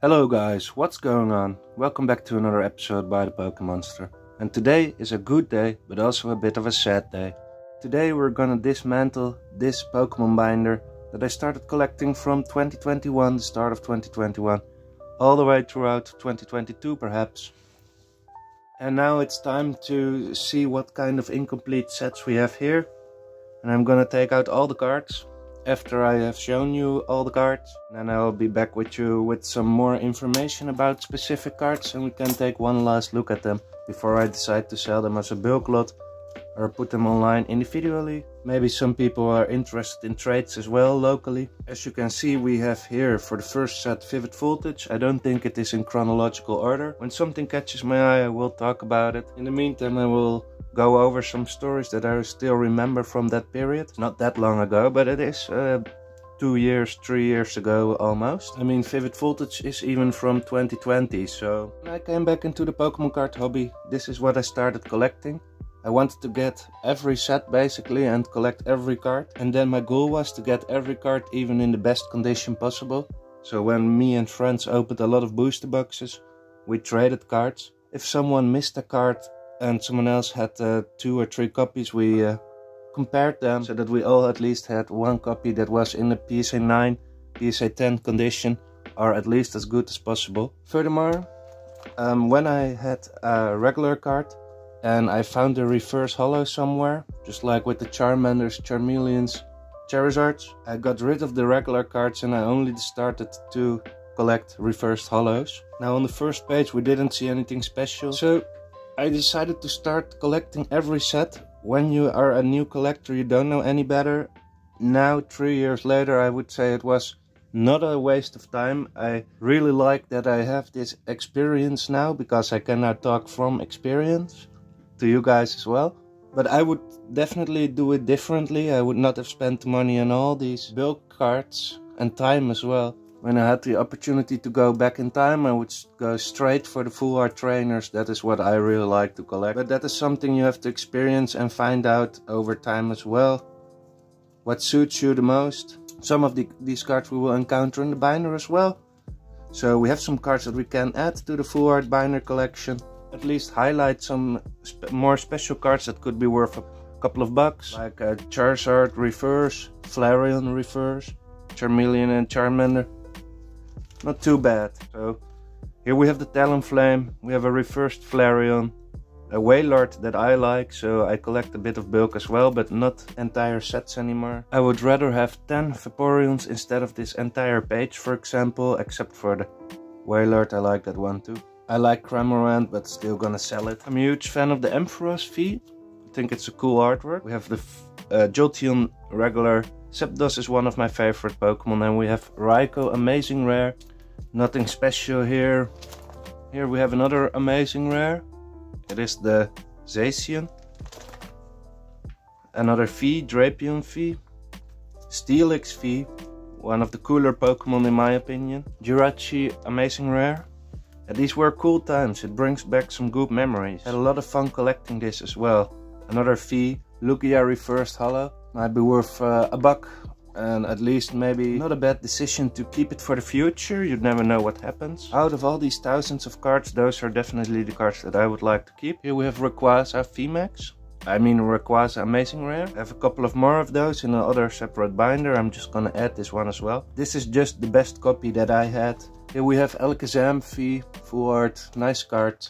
Hello guys, what's going on? Welcome back to another episode by the Pokemonster. And today is a good day, but also a bit of a sad day. Today we're gonna dismantle this Pokemon binder that I started collecting from 2021, the start of 2021, all the way throughout 2022 perhaps. And now it's time to see what kind of incomplete sets we have here. And I'm gonna take out all the cards after I have shown you all the cards. Then I'll be back with you with some more information about specific cards, and we can take one last look at them before I decide to sell them as a bulk lot or put them online individually. Maybe some people are interested in trades as well locally. As you can see, we have here for the first set Vivid Voltage. I don't think it is in chronological order. When something catches my eye, I will talk about it. In the meantime, I will go over some stories that I still remember from that period. Not that long ago, but it is 2 years, 3 years ago almost. I mean, Vivid Voltage is even from 2020, so when I came back into the Pokemon card hobby, this is what I started collecting. I wanted to get every set basically and collect every card, and then my goal was to get every card even in the best condition possible. So when me and friends opened a lot of booster boxes, we traded cards. If someone missed a card and someone else had 2 or 3 copies, we compared them so that we all at least had one copy that was in the PSA 9, PSA 10 condition, or at least as good as possible. Furthermore, when I had a regular card and I found a reverse holo somewhere, just like with the Charmanders, Charmeleons, Charizards, I got rid of the regular cards and I only started to collect reversed holos. Now on the first page we didn't see anything special, so I decided to start collecting every set. When you are a new collector, you don't know any better. Now, 3 years later, I would say it was not a waste of time. I really like that I have this experience now, because I can now talk from experience to you guys as well. But I would definitely do it differently. I would not have spent money on all these bulk cards and time as well. When I had the opportunity to go back in time, I would go straight for the full art trainers. That is what I really like to collect. But that is something you have to experience and find out over time as well. What suits you the most. Some of these cards we will encounter in the binder as well. So we have some cards that we can add to the full art binder collection. At least highlight some more special cards that could be worth a couple of bucks. Like Charizard reverse, Flareon reverse, Charmeleon and Charmander. Not too bad. So here we have the Talonflame, we have a reversed Flareon, a Wailord that I like, so I collect a bit of bulk as well, but not entire sets anymore. I would rather have 10 Vaporeons instead of this entire page, for example, except for the Wailord. I like that one too. I like Cramorant, but still gonna sell it. I'm a huge fan of the Ampharos V. I think it's a cool artwork. We have the Jolteon regular. Zapdos is one of my favorite Pokemon, and we have Raikou, amazing rare. Nothing special here. Here we have another amazing rare. It is the Zacian. Another V, Drapion V. Steelix V, one of the cooler Pokemon in my opinion. Jirachi, amazing rare. And these were cool times, it brings back some good memories. Had a lot of fun collecting this as well. Another V, Lugia reversed holo. Might be worth a buck, and at least maybe not a bad decision to keep it for the future. You never know what happens. Out of all these thousands of cards, those are definitely the cards that I would like to keep. Here we have Rayquaza VMAX. I mean Rayquaza amazing rare. I have a couple of more of those in another separate binder. I'm just gonna add this one as well. This is just the best copy that I had. Here we have Alakazam V, full art, nice card.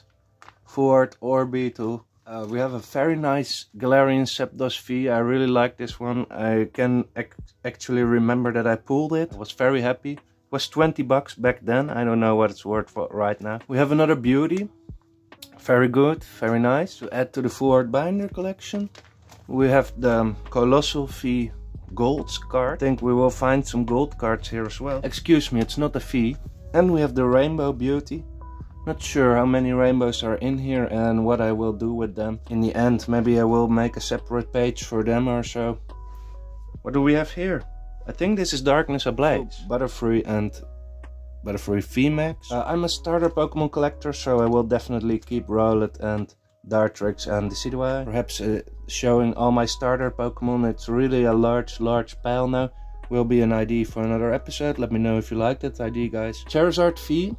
Full art Orbeetle. We have a very nice Galarian Zapdos V. I really like this one. I can actually remember that I pulled it. I was very happy. It was 20 bucks back then. I don't know what it's worth for right now. We have another beauty. Very good, very nice. To add to the full art binder collection. We have the Colossal V Golds card. I think we will find some gold cards here as well. Excuse me, it's not a V. And we have the Rainbow Beauty. Not sure how many rainbows are in here and what I will do with them. In the end, maybe I will make a separate page for them or so. What do we have here? I think this is Darkness Ablaze. Butterfree and Butterfree VMAX. I'm a starter Pokemon collector, so I will definitely keep Rowlet and Dartrix and Decidueye. Perhaps showing all my starter Pokemon. It's really a large pile now. will be an ID for another episode. Let me know if you like that ID, guys. Charizard V.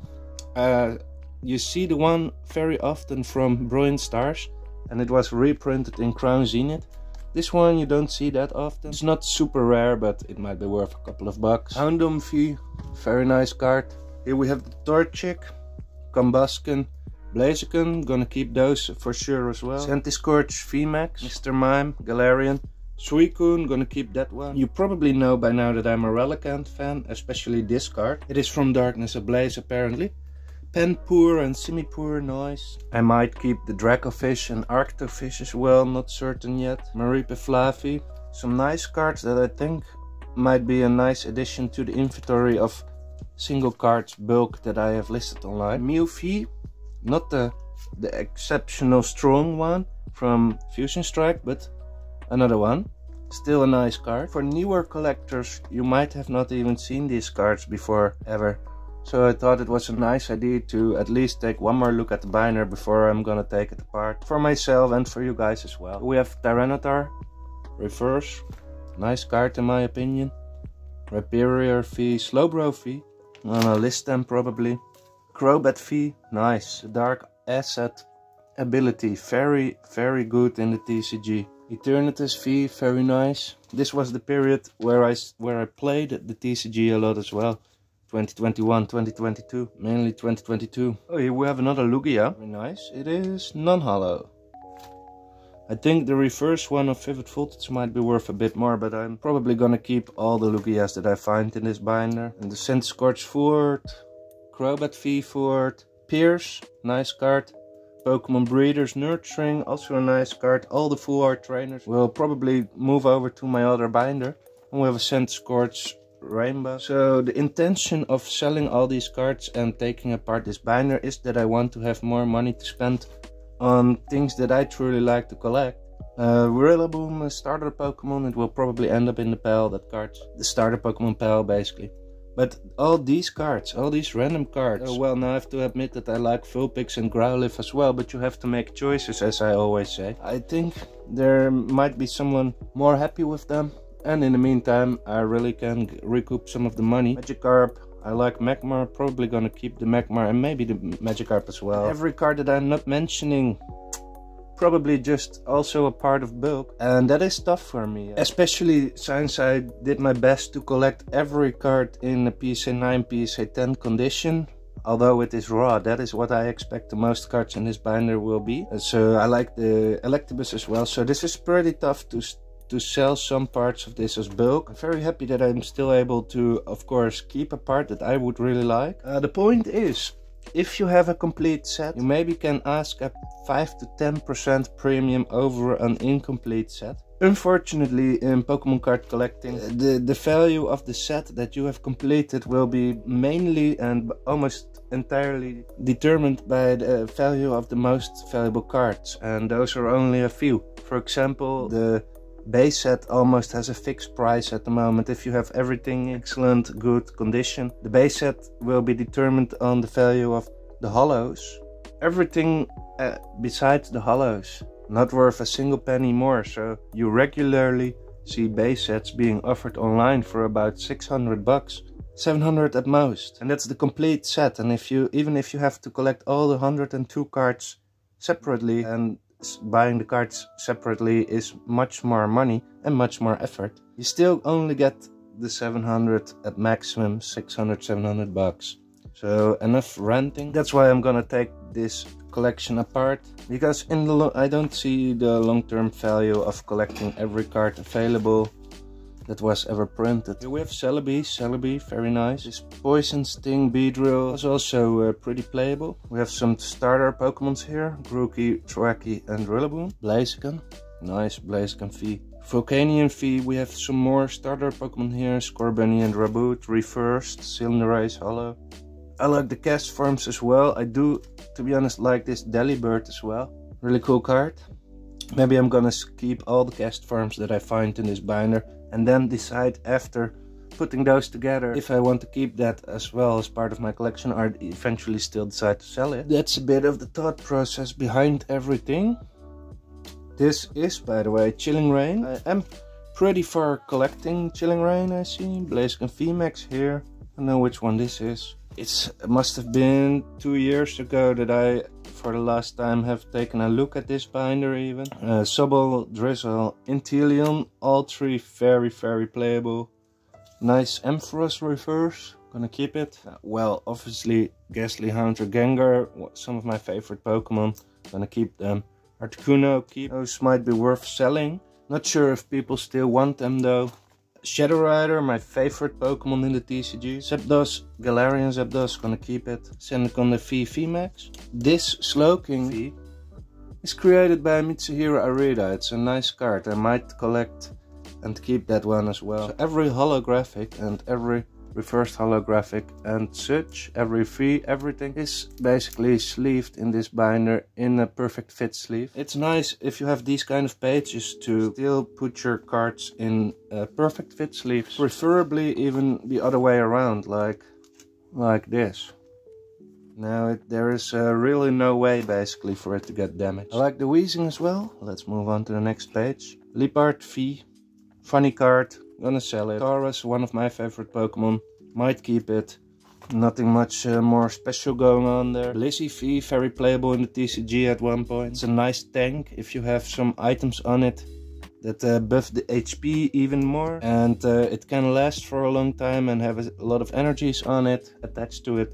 You see the one very often from Brilliant Stars, and it was reprinted in Crown Zenith. This one you don't see that often. It's not super rare, but it might be worth a couple of bucks. Houndoom V, very nice card. Here we have the Torchic, Combusken, Blaziken, gonna keep those for sure as well. Centiskorch VMAX, Mr. Mime, Galarian, Suicune, gonna keep that one. You probably know by now that I'm a Relicanth fan, especially this card. It is from Darkness Ablaze apparently. Penpoor and Simipour, nice. I might keep the Dracofish and Arctofish as well, not certain yet. Maripe Flavi, some nice cards that I think might be a nice addition to the inventory of single cards bulk that I have listed online. Mew V, not the exceptional strong one from Fusion Strike, but another one. Still a nice card. For newer collectors, you might have not even seen these cards before ever. So I thought it was a nice idea to at least take one more look at the binder before I'm gonna take it apart. For myself and for you guys as well. We have Tyranitar, reverse. Nice card in my opinion. Rhyperior V, Slowbro V. I'm gonna list them probably. Crobat V, nice. Dark Asset ability, very good in the TCG. Eternatus V, very nice. This was the period where I played the TCG a lot as well. 2021, 2022, mainly 2022. Oh, here we have another Lugia. Very nice. It is non-hollow. I think the reverse one of Vivid Voltage might be worth a bit more, but I'm probably gonna keep all the Lugias that I find in this binder. And the Centiskorch Ford, Crobat V Ford, Pierce, nice card. Pokemon Breeders Nurturing, also a nice card. All the full art trainers will probably move over to my other binder. And we have a Centiskorch Rainbow. So the intention of selling all these cards and taking apart this binder is that I want to have more money to spend on things that I truly like to collect. Rillaboom, starter Pokemon, it will probably end up in the pile, that cards. The starter Pokemon pile basically. But all these cards, all these random cards. Well, now I have to admit that I like Vulpix and Growlithe as well, but you have to make choices, as I always say. I think there might be someone more happy with them. And in the meantime, I really can recoup some of the money. Magikarp, I like Magmar, probably gonna keep the Magmar and maybe the Magikarp as well. Every card that I'm not mentioning, probably just also a part of bulk. And that is tough for me. Especially since I did my best to collect every card in a PSA 9, PSA 10 condition. Although it is raw, that is what I expect the most cards in this binder will be. So I like the Electabuzz as well. So this is pretty tough to sell some parts of this as bulk. I'm very happy that I'm still able to, of course, keep a part that I would really like. The point is, if you have a complete set, you maybe can ask a 5 to 10% premium over an incomplete set. Unfortunately, in Pokemon card collecting, the value of the set that you have completed will be mainly and almost entirely determined by the value of the most valuable cards. And those are only a few. For example, the base set almost has a fixed price at the moment. If you have everything in excellent, good condition, the base set will be determined on the value of the hollows. Everything besides the hollows, not worth a single penny more. So you regularly see base sets being offered online for about 600 bucks, 700 at most. And that's the complete set. And even if you have to collect all the 102 cards separately, and buying the cards separately is much more money and much more effort, you still only get the 700 at maximum, 600, 700 bucks. So enough ranting. That's why I'm gonna take this collection apart, because I don't see the long-term value of collecting every card available that was ever printed. Here we have Celebi, very nice. This Poison Sting Beedrill is also pretty playable. We have some starter Pokemons here, Grookey, Thwackey and Rillaboom. Blaziken, nice Blaziken V. Volcanion V, we have some more starter Pokemon here, Scorbunny and Raboot, reversed, Cinderace, Hollow. I like the cast forms as well. I do, to be honest, like this Delibird as well. Really cool card. Maybe I'm gonna keep all the cast forms that I find in this binder and then decide after putting those together if I want to keep that as well as part of my collection, or eventually still decide to sell it. That's a bit of the thought process behind everything. This is, by the way, Chilling Reign. I am pretty far collecting Chilling Reign, I see. Blaziken VMAX here. I know which one this is. It must have been 2 years ago that I, for the last time, have taken a look at this binder even. Sobble, Drizzle, Inteleon, all three very playable. Nice Ampharos reverse, gonna keep it. Well, obviously Ghastly Hound or Gengar, some of my favorite Pokemon, gonna keep them. Articuno, keep. Those might be worth selling. Not sure if people still want them though. Shadow Rider, my favorite Pokemon in the TCG. Zapdos, Galarian Zapdos, gonna keep it. Senecon the VMAX. This Slowking V is created by Mitsuhiro Arita. It's a nice card. I might collect and keep that one as well. So every holographic and every reversed holographic and such, every V, everything is basically sleeved in this binder in a perfect fit sleeve. It's nice if you have these kind of pages to still put your cards in perfect fit sleeves. Preferably even the other way around, like this. Now there is really no way basically for it to get damaged. I like the Weezing as well. Let's move on to the next page. Liepard V, funny card. Gonna sell it. Taurus, one of my favorite Pokemon. Might keep it. Nothing much more special going on there. Blissey V, very playable in the TCG at one point. It's a nice tank if you have some items on it that buff the HP even more. And it can last for a long time and have a lot of energies on it attached to it.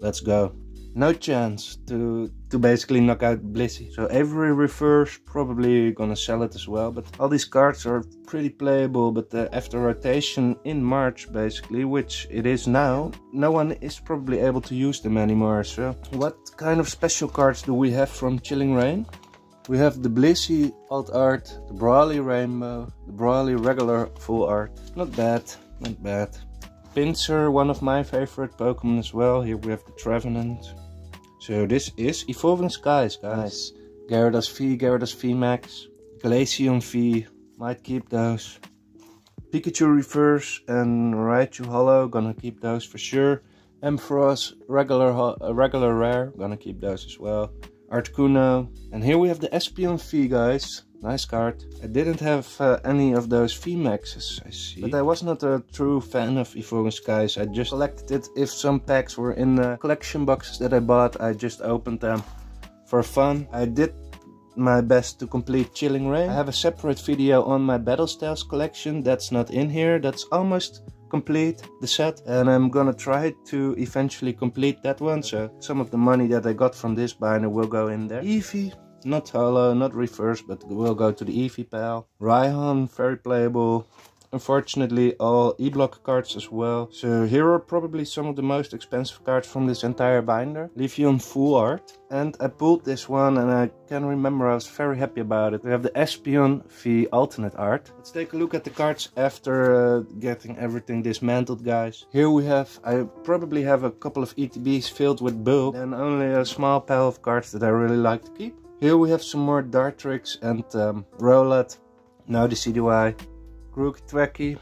Let's go. No chance to basically knock out Blissey. So Avery reverse, probably gonna sell it as well. But all these cards are pretty playable. But after rotation in March basically, which it is now, no one is probably able to use them anymore. So what kind of special cards do we have from Chilling Reign? We have the Blissey alt art, the Brawly Rainbow, the Brawly regular full art. Not bad, not bad. Pinsir, one of my favorite Pokemon as well. Here we have the Trevenant. So this is Evolving Skies, guys. Gyarados V, Gyarados VMAX. Glaceon V, might keep those. Pikachu Reverse and Raichu Holo, gonna keep those for sure. Ampharos, regular rare, gonna keep those as well. Articuno. And here we have the Espeon V, guys. Nice card. I didn't have any of those VMAXs, I see. But I was not a true fan of Evolving Skies. I just collected it if some packs were in the collection boxes that I bought. I just opened them for fun. I did my best to complete Chilling Reign. I have a separate video on my Battle Styles collection. That's not in here. That's almost complete, the set. And I'm gonna try to eventually complete that one. So some of the money that I got from this binder will go in there. Eevee. Not holo, not reverse, but we'll go to the Eevee pal. Raihan, very playable. Unfortunately, all E-block cards as well. So here are probably some of the most expensive cards from this entire binder. Leafeon full art. And I pulled this one and I can remember I was very happy about it. We have the Espeon V alternate art. Let's take a look at the cards after getting everything dismantled, guys. Here we have, I probably have a couple of ETBs filled with bulk. And only a small pile of cards that I really like to keep. Here we have some more Dartrix and Rowlet. Now the CDY. Grookey Twacky.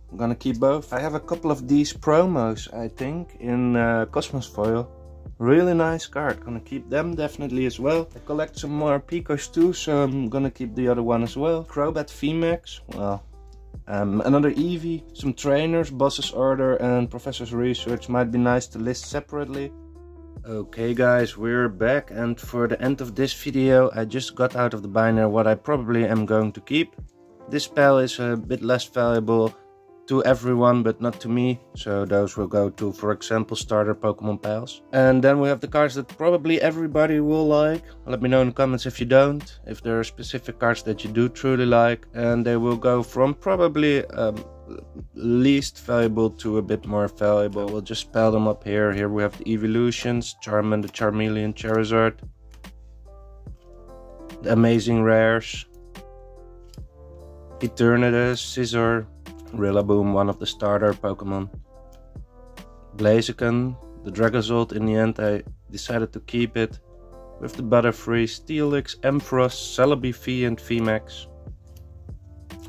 I'm gonna keep both. I have a couple of these promos, I think, in Cosmos Foil. Really nice card. Gonna keep them definitely as well. I collect some more Picos too, so I'm gonna keep the other one as well. Crobat VMAX. Well, another Eevee. Some trainers, Boss's Order and Professor's Research. Might be nice to list separately. Okay guys, we're back, and for the end of this video I just got out of the binder what I probably am going to keep. This pal is a bit less valuable to everyone but not to me, so those will go to, for example, starter Pokemon pals. And then we have the cards that probably everybody will like. Let me know in the comments if you don't, if there are specific cards that you do truly like, and they will go from probably least valuable to a bit more valuable. We'll just spell them up here. Here we have the Evolutions, Charmander, Charmeleon, Charizard, the Amazing Rares, Eternatus, Scizor, Rillaboom, one of the starter Pokemon, Blaziken, the Dragozolt. In the end I decided to keep it, with the Butterfree, Steelix, Ampharos, Celebi V and VMAX,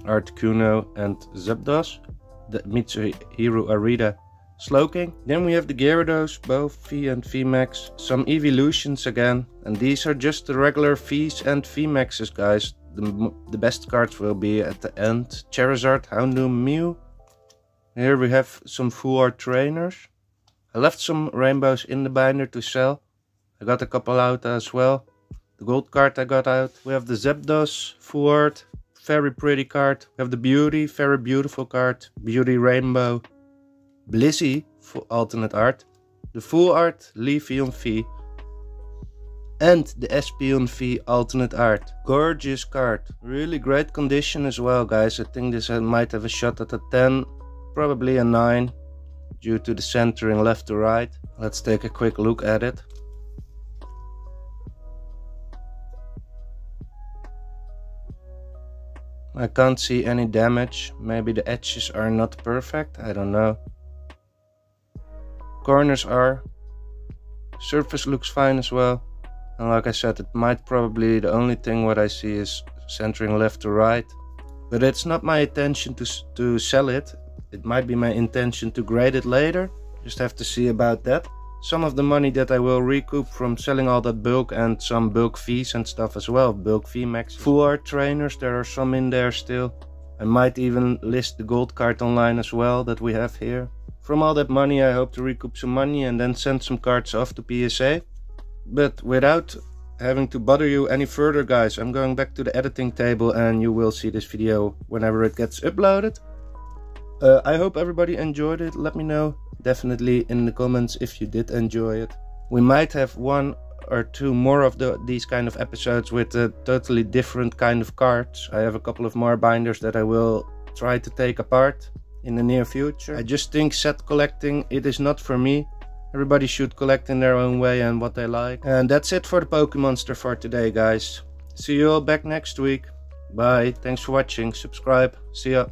Articuno and Zapdos, the Mitsuhiro Arita Slowking. Then we have the Gyarados, both V and VMAX, some Evolutions again, and these are just the regular Vs and VMAXs, guys. the best cards will be at the end. Charizard, Houndoom, Mew. Here we have some full art trainers. I left some rainbows in the binder to sell. I got a couple out as well. The gold card I got out. We have the Zapdos full art. Very pretty card. We have the Beauty, very beautiful card. Beauty Rainbow. Blissey for alternate art. The full art, Leafeon V. And the Espeon V alternate art. Gorgeous card. Really great condition as well, guys. I think this might have a shot at a 10. Probably a 9. Due to the centering left to right. Let's take a quick look at it. I can't see any damage. Maybe the edges are not perfect. I don't know. Corners are. Surface looks fine as well. And like I said, it might probably the only thing what I see is centering left to right. But it's not my intention to sell it. It might be my intention to grade it later. Just have to see about that. Some of the money that I will recoup from selling all that bulk and some bulk fees and stuff as well. Bulk fee max. Full art trainers, there are some in there still. I might even list the gold card online as well that we have here. From all that money I hope to recoup some money and then send some cards off to PSA. But without having to bother you any further, guys, I'm going back to the editing table and you will see this video whenever it gets uploaded. I hope everybody enjoyed it. Let me know definitely in the comments if you did enjoy it. We might have 1 or 2 more of these kind of episodes with a totally different kind of cards. I have a couple of more binders that I will try to take apart in the near future. I just think set collecting, it is not for me. Everybody should collect in their own way and what they like. And that's it for the Pokemonster for today, guys. See you all back next week. Bye. Thanks for watching. Subscribe. See ya.